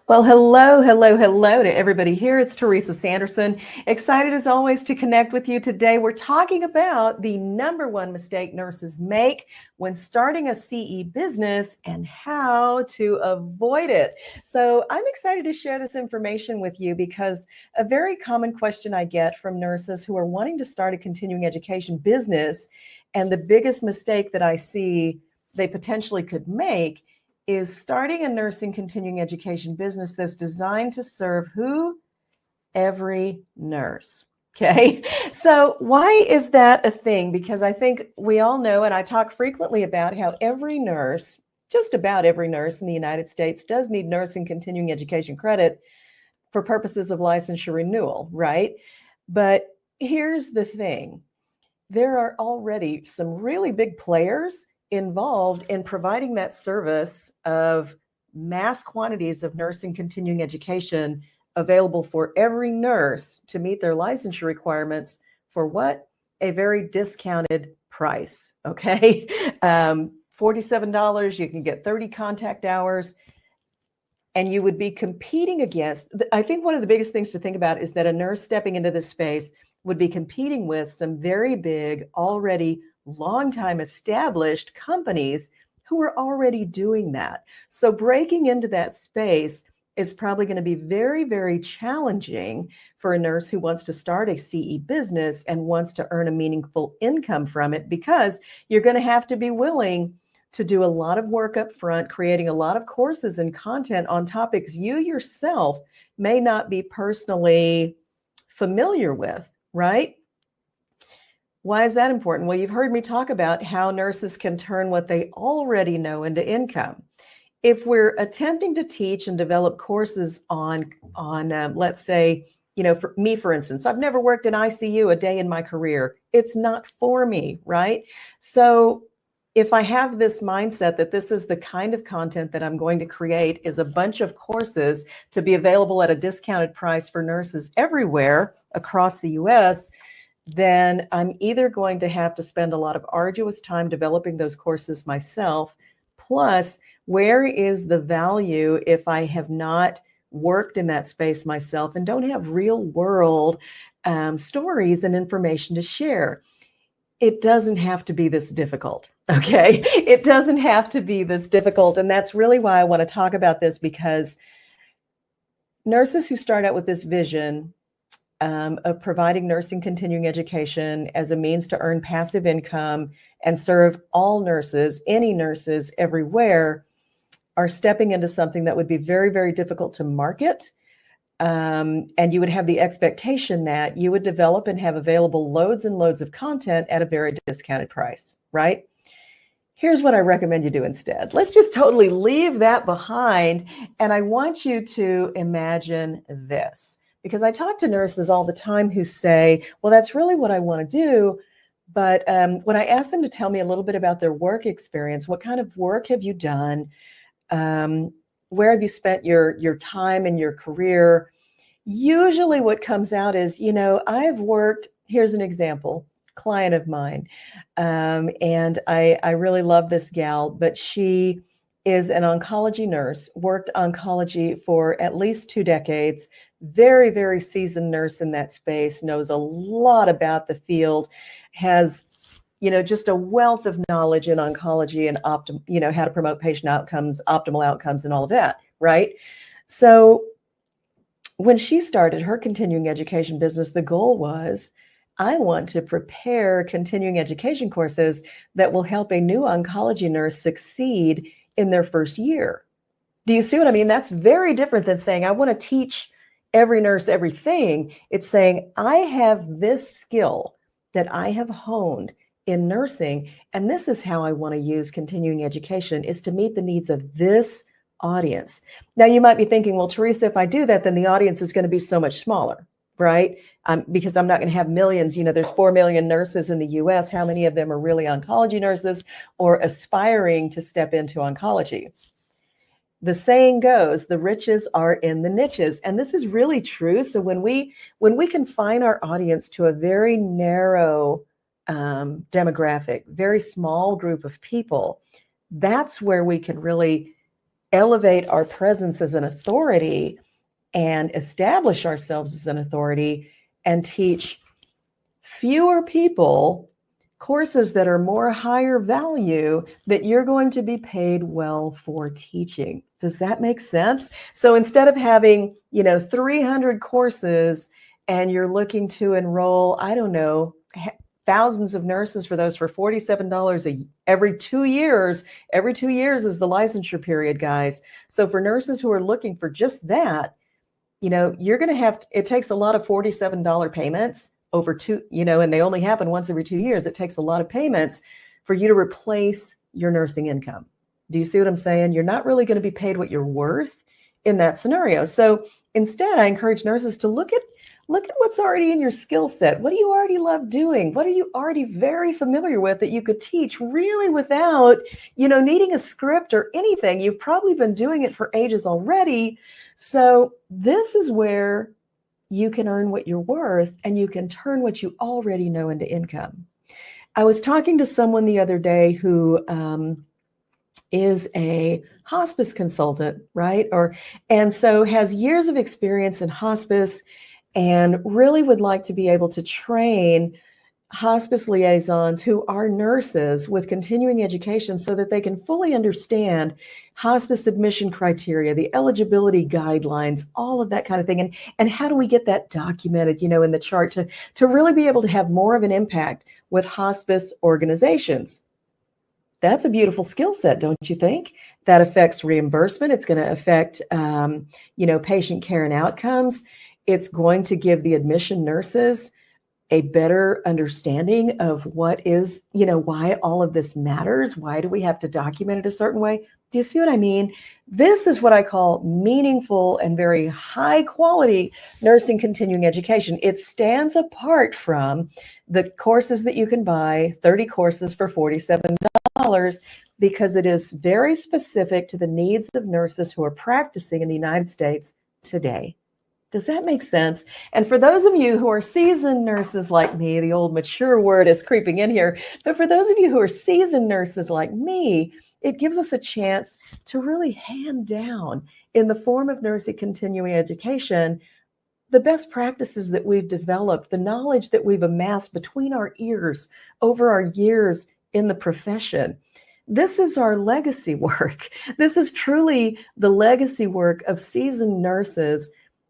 Well, hello to everybody here. It's Teresa Sanderson. Excited as always to connect with you today. We're talking about the number one mistake nurses make when starting a CE business and how to avoid it. So I'm excited to share this information with you because a very common question I get from nurses who are wanting to start a continuing education business, and the biggest mistake that I see they potentially could make is starting a nursing continuing education business that's designed to serve who? Every nurse. Okay. So why is that a thing? Because I think we all know, and I talk frequently about how every nurse, just about every nurse in the United States, does need nursing continuing education credit for purposes of licensure renewal, right? But here's the thing. There are already some really big players involved in providing that service of mass quantities of nursing continuing education available for every nurse to meet their licensure requirements for what? A very discounted price. Okay. $47, you can get 30 contact hours, and you would be competing against. I think one of the biggest things to think about is that a nurse stepping into this space would be competing with some very big, already long time established companies who are already doing that. So breaking into that space is probably going to be very, very challenging for a nurse who wants to start a CE business and wants to earn a meaningful income from it, because you're going to have to be willing to do a lot of work up front, creating a lot of courses and content on topics you yourself may not be personally familiar with, right? Why is that important? Well, you've heard me talk about how nurses can turn what they already know into income. If we're attempting to teach and develop courses on let's say, for me, for instance, I've never worked in ICU a day in my career. It's not for me, right? So if I have this mindset that this is the kind of content that I'm going to create is a bunch of courses to be available at a discounted price for nurses everywhere across the US, then I'm either going to have to spend a lot of arduous time developing those courses myself. Plus, where is the value if I have not worked in that space myself and don't have real world stories and information to share? It doesn't have to be this difficult. Okay. It doesn't have to be this difficult. And that's really why I want to talk about this, because nurses who start out with this vision of providing nursing continuing education as a means to earn passive income and serve all nurses, any nurses everywhere, are stepping into something that would be very, very difficult to market. And you would have the expectation that you would develop and have available loads and loads of content at a very discounted price, right? Here's what I recommend you do instead. Let's just totally leave that behind. And I want you to imagine this, because I talk to nurses all the time who say, well, that's really what I want to do. But when I ask them to tell me a little bit about their work experience, what kind of work have you done? Where have you spent your time and your career? Usually what comes out is, I've worked, here's an example, client of mine. And I really love this gal, but she is an oncology nurse, worked oncology for at least 2 decades, very, very seasoned nurse in that space, knows a lot about the field, has just a wealth of knowledge in oncology and how to promote patient outcomes, optimal outcomes, and all of that, right? So when she started her continuing education business, the goal was, I want to prepare continuing education courses that will help a new oncology nurse succeed in their first year. Do you see what I mean? That's very different than saying, I want to teach every nurse everything. It's saying, I have this skill that I have honed in nursing, and this is how I want to use continuing education, is to meet the needs of this audience. Now, you might be thinking, well, Teresa, if I do that, then the audience is going to be so much smaller, right? Because I'm not going to have millions. There's 4 million nurses in the US. How many of them are really oncology nurses or aspiring to step into oncology? The saying goes, the riches are in the niches. And this is really true. So when we confine our audience to a very narrow demographic, very small group of people, that's where we can really elevate our presence as an authority and establish ourselves as an authority and teach fewer people courses that are more higher value that you're going to be paid well for teaching. Does that make sense? So instead of having, 300 courses and you're looking to enroll, I don't know, thousands of nurses for those for $47 every 2 years. Every 2 years is the licensure period, guys. So for nurses who are looking for just that, you're going to it takes a lot of $47 payments over two, and they only happen once every 2 years. It takes a lot of payments for you to replace your nursing income. Do you see what I'm saying? You're not really going to be paid what you're worth in that scenario. So instead, I encourage nurses to look at what's already in your skill set. What do you already love doing? What are you already very familiar with that you could teach really without, needing a script or anything? You've probably been doing it for ages already. So this is where you can earn what you're worth and you can turn what you already know into income. I was talking to someone the other day who is a hospice consultant, right? And so has years of experience in hospice and really would like to be able to train hospice liaisons who are nurses with continuing education so that they can fully understand hospice admission criteria, the eligibility guidelines, all of that kind of thing. And how do we get that documented, in the chart to really be able to have more of an impact with hospice organizations? That's a beautiful skill set, don't you think? That affects reimbursement. It's going to affect, patient care and outcomes. It's going to give the admission nurses a better understanding of what is, why all of this matters. Why do we have to document it a certain way? Do you see what I mean? This is what I call meaningful and very high quality nursing continuing education. It stands apart from the courses that you can buy, 30 courses for $47, because it is very specific to the needs of nurses who are practicing in the United States today. Does that make sense? And for those of you who are seasoned nurses like me, the old mature word is creeping in here, but for those of you who are seasoned nurses like me, it gives us a chance to really hand down in the form of nursing continuing education the best practices that we've developed, the knowledge that we've amassed between our ears over our years in the profession. This is our legacy work. This is truly the legacy work of seasoned nurses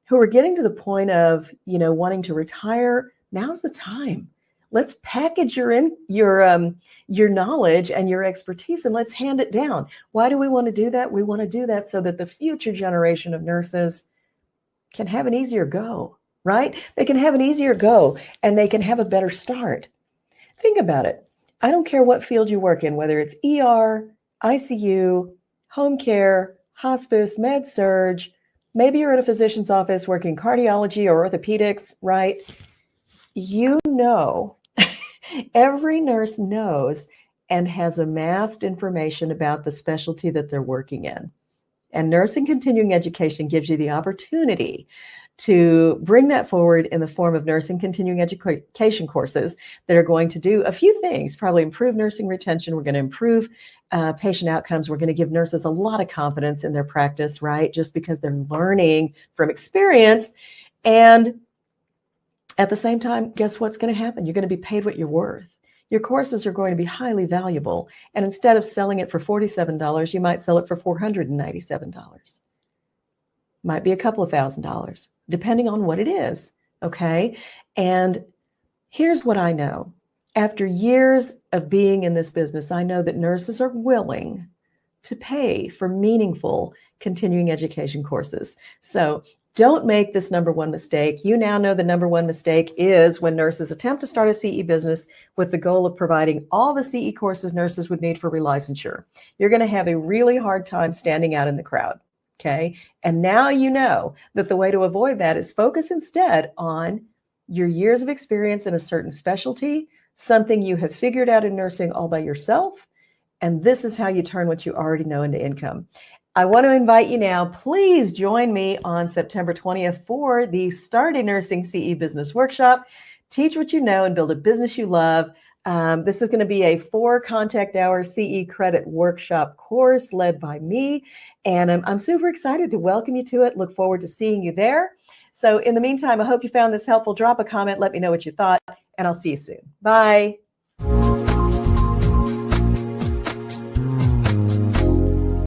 who are getting to the point of, wanting to retire. Now's the time. Let's package your knowledge and your expertise and let's hand it down. Why do we want to do that? We want to do that so that the future generation of nurses can have an easier go, right? They can have an easier go and they can have a better start. Think about it. I don't care what field you work in, whether it's ER, ICU, home care, hospice, med surg. Maybe you're at a physician's office working cardiology or orthopedics, right? Every nurse knows and has amassed information about the specialty that they're working in. And nursing continuing education gives you the opportunity to bring that forward in the form of nursing continuing education courses that are going to do a few things, probably improve nursing retention. We're going to improve patient outcomes. We're going to give nurses a lot of confidence in their practice, right? Just because they're learning from experience. And at the same time, guess what's going to happen? You're going to be paid what you're worth. Your courses are going to be highly valuable. And instead of selling it for $47, you might sell it for $497. Might be a couple of $1,000s, depending on what it is, okay? And here's what I know. After years of being in this business, I know that nurses are willing to pay for meaningful continuing education courses. So don't make this number one mistake. You now know the number one mistake is when nurses attempt to start a CE business with the goal of providing all the CE courses nurses would need for relicensure. You're going to have a really hard time standing out in the crowd. Okay. And now you know that the way to avoid that is focus instead on your years of experience in a certain specialty, something you have figured out in nursing all by yourself. And this is how you turn what you already know into income. I want to invite you now, please join me on September 20th for the Start a Nursing CE Business Workshop. Teach what you know and build a business you love. This is going to be a 4 contact hour CE credit workshop course led by me. And I'm super excited to welcome you to it. Look forward to seeing you there. So in the meantime, I hope you found this helpful. Drop a comment. Let me know what you thought, and I'll see you soon. Bye.